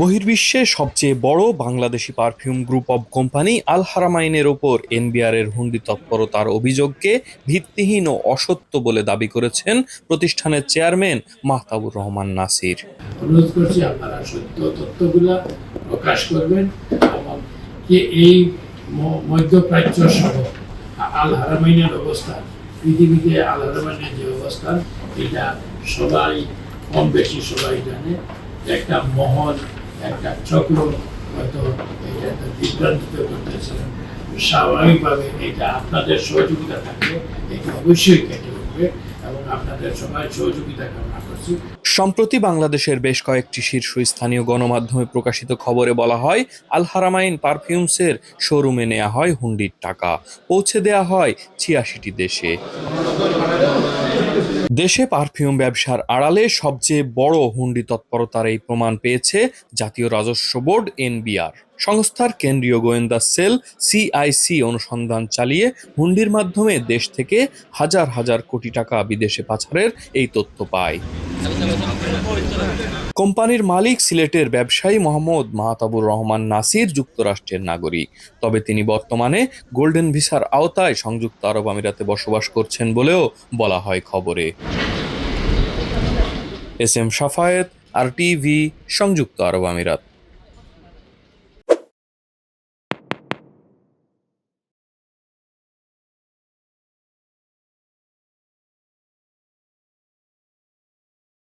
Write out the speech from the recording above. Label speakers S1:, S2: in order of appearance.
S1: বহির্বিশ্বে সবচেয়ে বড় বাংলাদেশি পারফিউম গ্রুপ অব কোম্পানি আল হারামাইনের ওপর এনবিআরের হুন্ডি তৎপরতার অভিযোগকে ভিত্তিহীন ও অসত্য বলে দাবি করেছেন প্রতিষ্ঠানের চেয়ারম্যান মাহতাবুর রহমান নাসির।
S2: অনুরোধ করছি আপনারা সত্য তথ্যগুলা প্রকাশ করবেন এবং যে এই মধ্যপ্রাচ্য সহ আল হারামাইনের অবস্থান, পৃথিবীতে আল হারামাইনের যে অবস্থান, এটা সবাই কম বেশি সবাই জানে। একটা মহল, একটা চক্র হয়তো এটা বিভ্রান্তিত করতেছে। স্বাভাবিকভাবে এটা আপনাদের সহযোগিতা থাকলে এটা অবশ্যই কেটে উঠবে এবং আপনাদের সবাই সহযোগিতা কামনা করছি।
S1: সম্প্রতি বাংলাদেশের বেশ কয়েকটি শীর্ষস্থানীয় গণমাধ্যমে প্রকাশিত খবরে বলা হয়, আল হারামাইন পারফিউমসের শোরুমে নেওয়া হয় হুন্ডির টাকা, পৌঁছে দেয়া হয় ৮৬টি দেশে। দেশে পারফিউম ব্যবসার আড়ালে সবচেয়ে বড় হুন্ডি তৎপরতার এই প্রমাণ পেয়েছে জাতীয় রাজস্ব বোর্ড এনবিআর। সংস্থার কেন্দ্রীয় গোয়েন্দা সেল সিআইসি অনুসন্ধান চালিয়ে হুন্ডির মাধ্যমে দেশ থেকে হাজার হাজার কোটি টাকা বিদেশে পাচারের এই তথ্য পায়। কোম্পানির মালিক সিলেটের ব্যবসায়ী মোহাম্মদ মাহতাবুর রহমান নাসির যুক্তরাষ্ট্রের নাগরিক। তবে তিনি বর্তমানে গোল্ডেন ভিসার আওতায় সংযুক্ত আরব আমিরাতে বসবাস করছেন বলেও বলা হয় খবরে। এস এম শাফায়েত, আর টিভি, সংযুক্ত আরব আমিরাত।